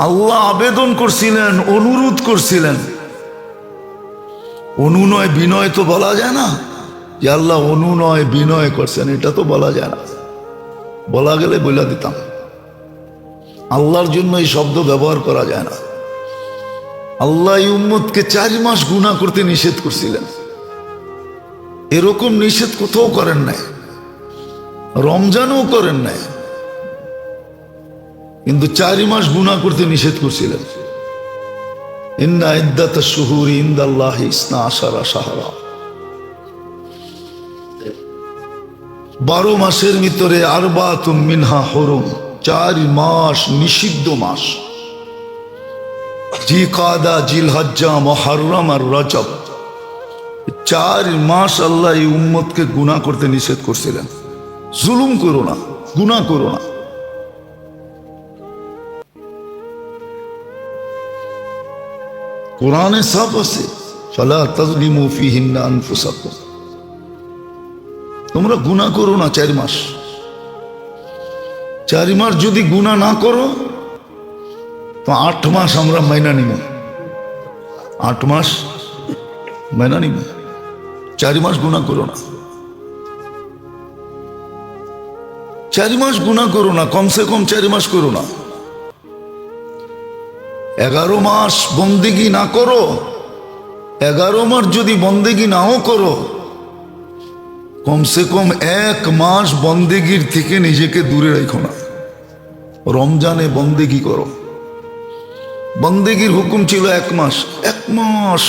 আল্লাহ আবেদন করছিলেন, অনুরোধ করছিলেন। অনুনয় বিনয় তো বলা যায় না যে আল্লাহ অনুনয় বিনয় করছেন, এটা তো বলা যায় না। বলা গেলে বলে দিতাম। আল্লাহর জন্য এই শব্দ ব্যবহার করা যায় না। আল্লাহ এই উম্মতকে 4 মাস গুনাহ করতে নিষেধ করছিলেন। এরকম নিষেধ কোথাও করেন নাই, রমজানও করেন নাই, কিন্তু 4 মাস গুনাহ করতে নিষেধ করছিলেন। ইন্না ইদ্দাতাশ শুহুরি ইনদাল্লাহি 12 শাহরা, 12 মাসের ভিতরে আরবাতুম মিনহা হুরুম, 4 মাস নিষিদ্ধ মাস। জিকাদা, জিলহজ্জা, মুহররম আর রজব, 4 মাস আল্লাহ এই উম্মতকে গুনাহ করতে নিষেধ করছিলেন। জুলুম করো না, গুনাহ করো না। কোরআনে সব আছে, ফালা তাযলিমু ফীহিন্না আনফুসাকুম, তোমরা গুনাহ করো না 4 মাস। 4 মাস যদি গুনাহ না করো তো 8 মাস আমরা মাইনা নিব, 8 মাস মাইনা নিব। 4 মাস গুনাহ করো না, 4 মাস গুনাহ করো না, কমসে কম 4 মাস করো না। 11 মাস বন্দেগি না করো, 11 মাস যদি বন্দেগি নাও করো, কমসে কম 1 মাস বন্দেগির থেকে নিজেকে দূরে রাখো না। রমজানে বন্দেগি করো। বন্দেগির হুকুম ছিল 1 মাস, 1 মাস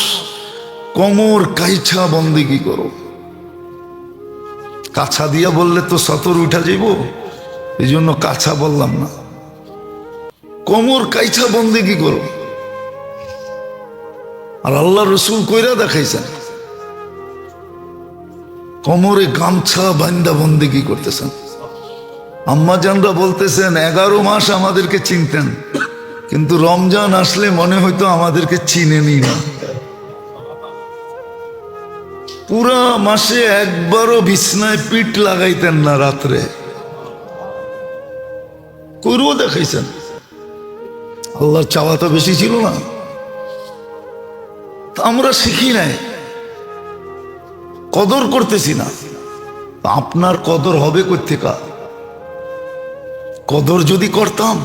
কোমর কাইছা বন্দেগি করো। কাছা দিয়া বললে তো সতর উঠা যাইব, এই জন্য কাছা বললাম না, কোমর কাইছা বন্দেগি করো। আর আল্লাহ রসুল কইরা দেখাইছেন, কোমরে গামছা বান্দা বন্দেগি করতেছেন। আম্মা জানরা বলতেছেন 11 মাস আমাদেরকে চিনতেন, কিন্তু রমজান আসলে মনে হইতো আমাদেরকে চিনেনি না। পুরা মাসে একবারও বিছনায় পিঠ লাগাইতেন না রাত্রে, কইরও দেখাইছেন। আল্লাহর চাওয়া তো বেশি ছিল না, আমরা শিখি নাই, কদর করতেছি না। আপনার কদর হবে কোত্থেকা? কদর যদি করতাম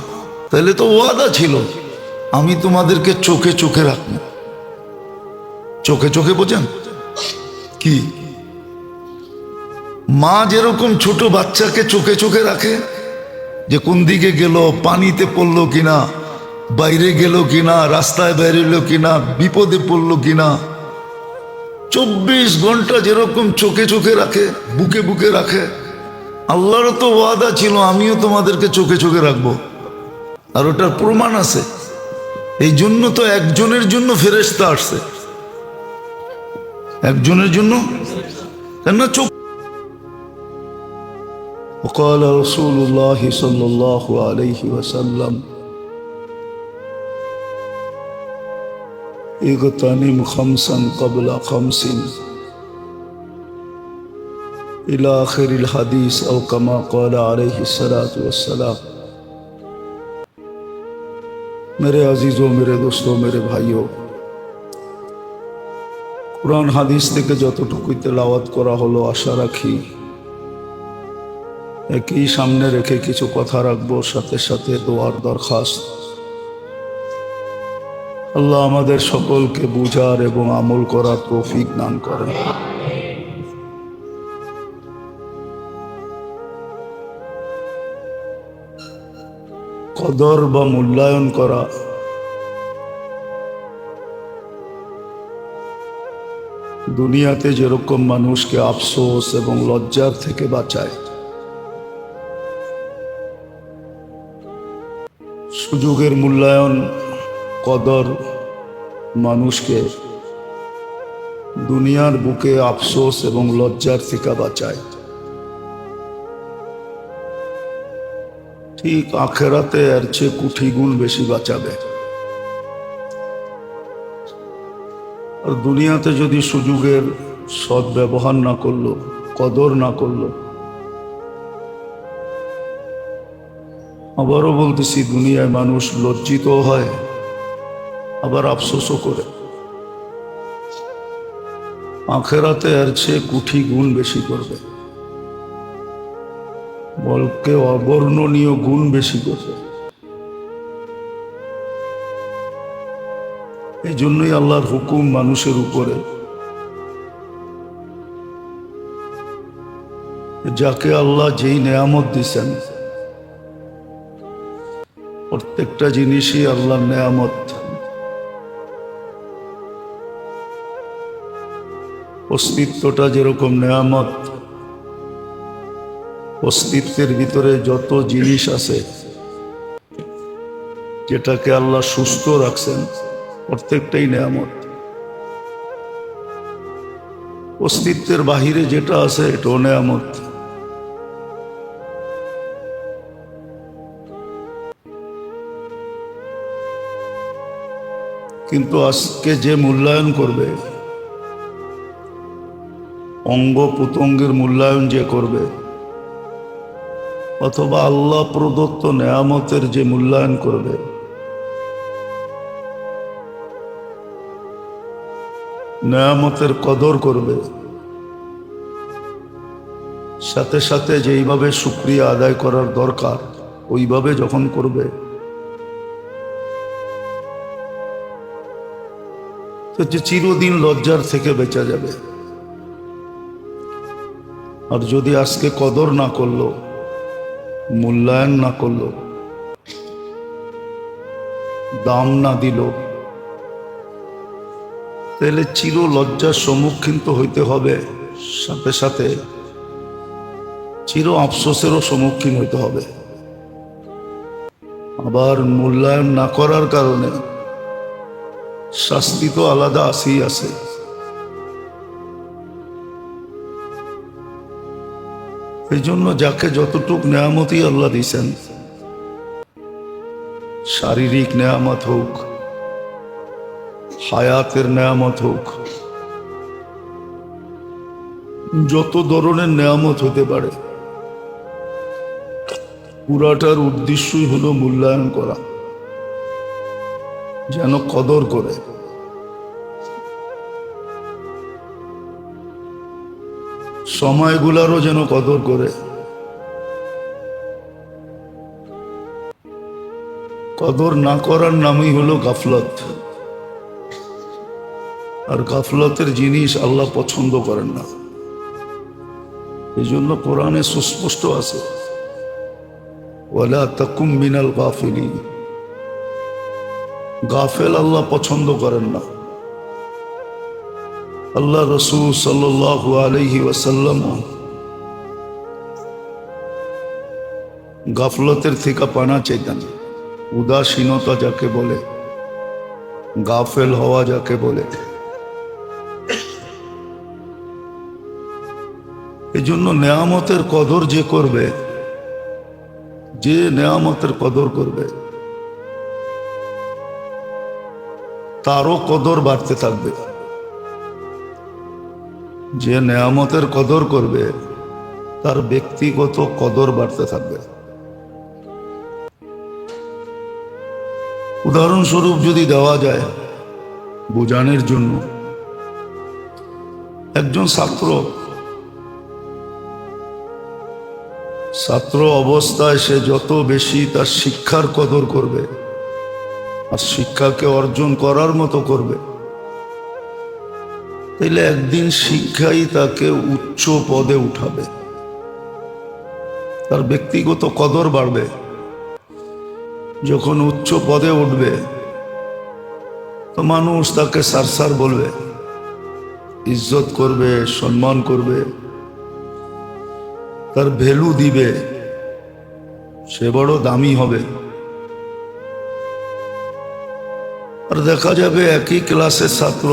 তাহলে তো ওয়াদা ছিল, আমি তোমাদেরকে চোখে চোখে রাখবো। চোখে চোখে বোঝেন কি? মা যেরকম ছোট বাচ্চাকে চোখে চোখে রাখে, যে কোন দিকে গেল, পানিতে পড়লো কিনা, বাইরে গেল কিনা, রাস্তায় বেরোলো কিনা, বিপদে পড়লো কিনা, 24 ঘন্টা যেরকম চোখে চোখে রাখে, বুকে বুকে রাখে, আল্লাহর তো ওয়াদা ছিল আমিও তোমাদেরকে চোখে চোখে রাখবো। আর ওটার প্রমাণ আছে। এই জন্য তো একজনের জন্য ফেরেশতা আসছে, একজনের জন্য, কেন চোখ। وقال رسول الله صلى الله عليه وسلم اغتنم خمسا قبل خمس إلى آخر الحديث أو كما قال عليه الصلاة والسلام। मेरे अजीजों, मेरे दोस्तों, मेरे भाइयों, कुरान हादिस থেকে যতটুকু তেলাওয়াত করা হলো, আশা রাখি একই সামনে রেখে কিছু কথা রাখবো, সাথে সাথে দোয়ার দরখাস্ত। আল্লাহ আমাদের সকলকে বুঝার এবং আমল করার তৌফিক দান করেন। কদর বা মূল্যায়ন করা দুনিয়াতে যেরকম মানুষকে আফসোস এবং লজ্জার থেকে বাঁচায়, সুযোগের মূল্যায়ন, কদর মানুষকে দুনিয়ার বুকে আফসোস এবং লজ্জার থেকে বাঁচায়, ঠিক আখেরাতে এর চেয়ে কোটি গুণ বেশি বাঁচাবে। আর দুনিয়াতে যদি সুযোগের সদ্ব্যবহার না করলো, কদর না করলো, আবারও বলতেছি, দুনিয়ায় মানুষ লজ্জিত হয়, আবার আফসোসও করে। আখেরাতে এর চেয়ে কোটি গুণ বেশি করবে, বলকে অবর্ণনীয় গুণ বেশি করবে। এই জন্যই আল্লাহর হুকুম মানুষের উপরে, যাকে আল্লাহ যেই নেয়ামত দিছেন, প্রত্যেকটা জিনিসই আল্লাহর নেয়ামত। অস্তিত্বটা যেরকম নেয়ামত, অস্তিত্বের ভিতরে যত জিনিস আছে যেটাকে আল্লাহ সুস্থ রাখছেন, প্রত্যেকটাই নেয়ামত। অস্তিত্বের বাহিরে যেটা আছে এটাও নেয়ামত। কিন্তু আজকে যে মূল্যায়ন করবে, অঙ্গ প্রত্যঙ্গের মূল্যায়ন যে করবে, অথবা আল্লাহ প্রদত্ত নেয়ামতের যে মূল্যায়ন করবে, নেয়ামতের কদর করবে, সাথে সাথে যেইভাবে শুকরিয়া আদায় করার দরকার ওইভাবে যখন করবে, তো যে চিরদিন লজ্জার থেকে বেঁচে যাবে। আর যদি আজকে কদর না করলো, মূল্যায়ন না করলো, দাম না দিল, তাহলে চির লজ্জার সম্মুখীন তো হইতে হবে, সাথে সাথে চির আফসোসেরও সম্মুখীন হইতে হবে। আবার মূল্যায়ন না করার কারণে শাস্তি তো আলাদা আসেই আছে। এই জন্য যাকে যতটুক নেয়ামতই আল্লাহ দিয়েছেন, শারীরিক নেয়ামত হোক, হায়াতের নেয়ামত হোক, যত ধরনের নেয়ামত হতে পারে, পুরাটার উদ্দেশ্যই হলো মূল্যায়ন করা, যেন কদর করে। সময়গুলারও যেন কদর করে। কদর না করার নামই হলো গাফলত, আর গাফলতের জিনিস আল্লাহ পছন্দ করেন না। এই জন্য কোরআনে সুস্পষ্ট আছে, ওয়ালা তাকুম মিনাল গাফিলিন। গাফেল আল্লাহ পছন্দ করেন না। আল্লাহ রসূল সাল্লাল্লাহু আলাইহি ওয়াসাল্লাম গাফলতের থেকে পানা চাইতেন। উদাসীনতা যাকে বলে, গাফেল হওয়া যাকে বলে। এই জন্য নেয়ামতের কদর যে করবে, যে নেয়ামতের কদর করবে, তারও কদর বাড়তে থাকবে। যে নেয়ামতের কদর করবে, তার ব্যক্তিগত কদর বাড়তে থাকবে। উদাহরণস্বরূপ যদি দেওয়া যায় বোঝানোর জন্য, একজন ছাত্র অবস্থায় সে যত বেশি তার শিক্ষার কদর করবে আর শিক্ষাকে অর্জন করার মতো করবে, তাইলে একদিন শিক্ষাই তাকে উচ্চ পদে উঠাবে, তার ব্যক্তিগত কদর বাড়বে। যখন উচ্চ পদে উঠবে তো মানুষ তাকে সার বলবে, ইজ্জত করবে, সম্মান করবে, তার ভ্যালু দিবে, সে বড় দামি হবে। আর দেখা যাবে একই ক্লাসের ছাত্র,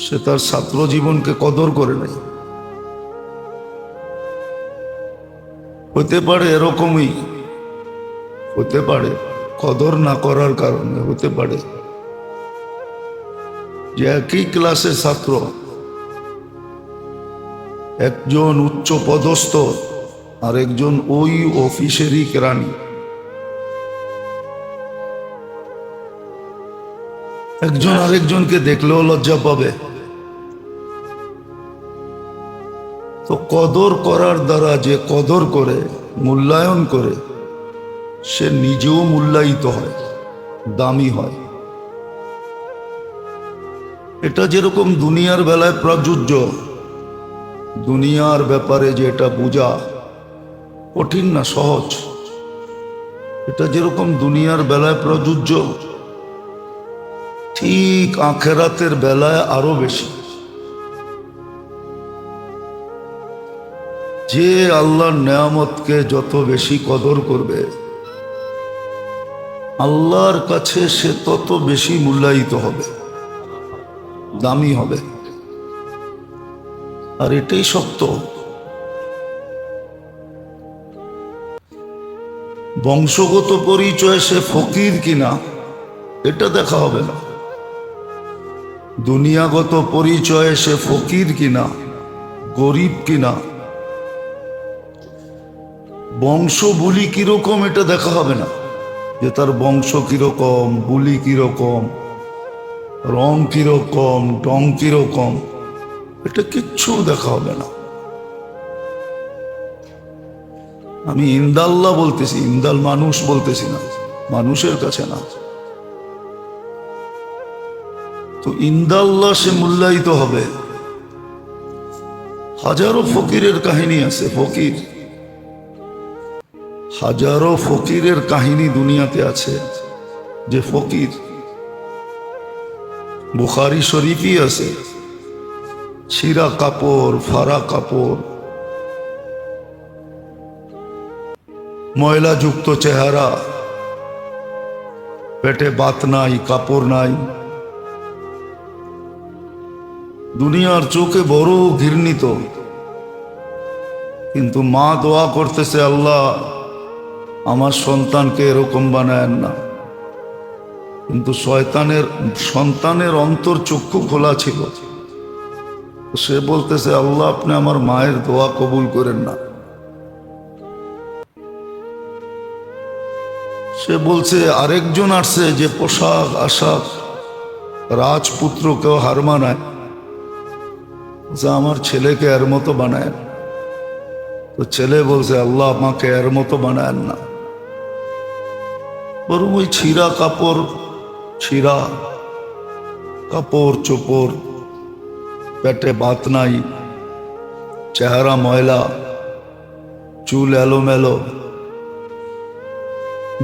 সে তার ছাত্র জীবনকে কদর করে নাই। হতে পারে এরকমই, হতে পারে কদর না করার কারণে, হতে পারে যে একই ক্লাসের ছাত্র, একজন উচ্চ পদস্থ আরেকজন ওই অফিসেরই কেরানি। একজন আরেকজনকে দেখলেও লজ্জা পাবে। তো কদর করার দ্বারা যে কদর করে, মূল্যায়ন করে, সে নিজেও মূল্যায়িত হয়, দামি হয়। এটা যেরকম দুনিয়ার বেলায় প্রযোজ্য, দুনিয়ার ব্যাপারে যে এটা বোঝা কঠিন না, সহজ। এটা যেরকম দুনিয়ার বেলায় প্রযোজ্য, ঠিক আখেরাতের বেলায় আরো বেশি। যে আল্লাহর নেয়ামতকে যত বেশি কদর করবে, আল্লাহর কাছে সে তত বেশি মূল্যায়িত হবে, দামি হবে। আর এটাই সত্য। বংশগত পরিচয় সে ফকির কিনা এটা দেখা হবে না, দুনিয়াগত পরিচয়ে সে ফকির কিনা, গরিব কিনা, বংশ বুলি কিরকম এটা দেখা হবে না, যে তার বংশ কিরকম, বুলি কিরকম, রং কিরকম, টং কিরকম, এটা কিচ্ছু দেখা হবে না। আমি ইন্দাল্লাহ বলতেছি, ইন্দাল মানুষ বলতেছি না, মানুষের কাছে না। তো ইন্দাল্লাহ সে মূল্যায়িত হবে। হাজারো ফকিরের কাহিনী আছে, ফকির, হাজারো ফকিরের কাহিনী দুনিয়াতে আছে, যে ফকির। বুখারী শরীফই আছে, ছিঁড়া কাপড়, ফাড়া কাপড়, ময়লাযুক্ত চেহারা, পেটে ভাত নাই, কাপড় নাই, দুনিয়ার চোখে বড় ঘৃণিত। কিন্তু মা দোয়া করতেছে, আল্লাহ আমার সন্তানকে এরকম বানায়েন না। কিন্তু সন্তানের অন্তর চক্ষু খোলা ছিল। সে বলতেছে, আল্লাহ আপনি আমার মায়ের দোয়া কবুল করেন না। সে বলছে, আরেকজন আসছে যে পোশাক আশাক রাজপুত্রকেও হার মানায়, যা আমার ছেলেকে এর মতো বানায়। তো ছেলে বলছে, আল্লাহ আমাকে এর মতো বানায়েন না, বরং ওই ছিঁড়া কাপড়, ছিঁড়া কাপড় চোপড়, পেটে ভাত নাই, চেহারা ময়লা, চুল এলোমেলো,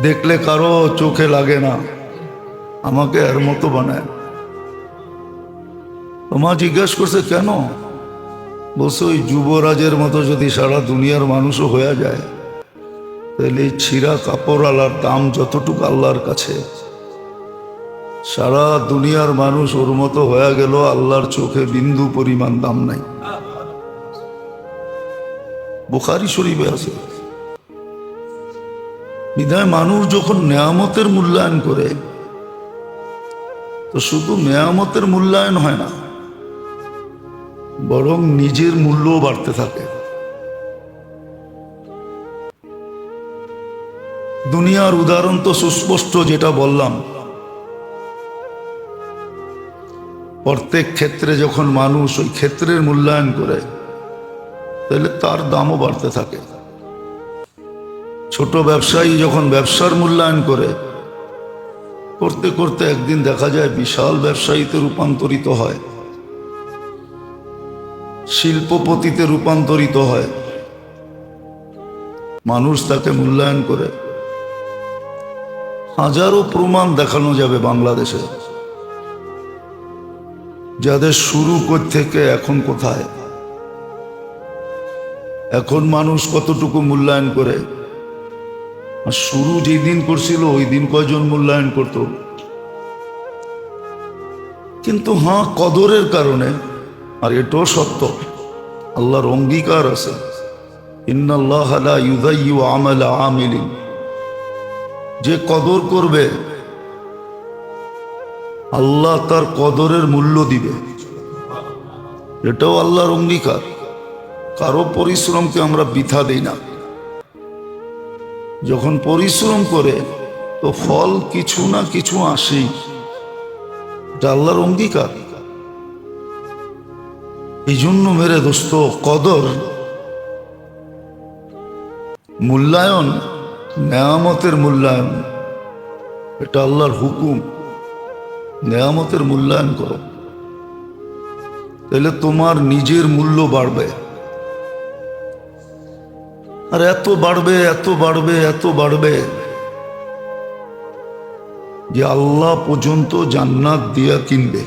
দেখলে কারো চোখে লাগে না, আমাকে এর মতো বানায়। মা জিজ্ঞাসা করছে, কেন? বলছে, ওই যুবরাজের মতো যদি সারা দুনিয়ার মানুষও হয়ে যায়, তাহলে এই ছিঁড়া কাপড়ওয়ালার দাম যতটুকু আল্লাহর কাছে, সারা দুনিয়ার মানুষ ওর মতো হয়ে গেল, আল্লাহর চোখে বিন্দু পরিমাণ দাম নাই। বুখারী শরীফে আছে। বিধায় মানুষ যখন নেয়ামতের মূল্যায়ন করে, তো শুধু নেয়ামতের মূল্যায়ন হয় না, বরং নিজের মূল্যও বাড়তে থাকে। দুনিয়ার উদাহরণ তো সুস্পষ্ট, যেটা বললাম। প্রত্যেক ক্ষেত্রে যখন মানুষ ওই ক্ষেত্রের মূল্যায়ন করে, তাহলে তার দামও বাড়তে থাকে। ছোট ব্যবসায়ী যখন ব্যবসার মূল্যায়ন করে, করতে করতে একদিন দেখা যায় বিশাল ব্যবসায়ীতে রূপান্তরিত হয়, শিল্পপতিতে রূপান্তরিত হয়। মানুষ তাকে মূল্যায়ন করে। হাজারো প্রমাণ দেখানো যাবে বাংলাদেশে, যাদের শুরু থেকে এখন কোথায়, এখন মানুষ কতটুকু মূল্যায়ন করে। আর শুরু যেই দিন করছিল ওই দিন কয়জন মূল্যায়ন করত। কিন্তু হ্যাঁ, কদরের কারণে, আর এটাও সত্য, আল্লাহর অঙ্গীকার আছে, ইন্নাল্লাহ লা ইউযায়্যিউ আমালা আমিলিন, যে কদর করবে আল্লাহ তার কদরের মূল্য দিবে। এটাও আল্লাহর অঙ্গীকার। কারো পরিশ্রমকে আমরা বৃথা দেই না। যখন পরিশ্রম করে তো ফল কিছু না কিছু আসেই, এটা আল্লাহর অঙ্গীকার। এই জন্য মেরে দোস্ত, কদর, মূল্যায়ন, নেয়ামতের মূল্যায়ন, এটা আল্লাহর হুকুম। নেয়ামতের মূল্যায়ন করো, তাহলে তোমার নিজের মূল্য বাড়বে। আর এত বাড়বে, এত বাড়বে, এত বাড়বে যে আল্লাহ পর্যন্ত জান্নাত দিয়া কিনবে।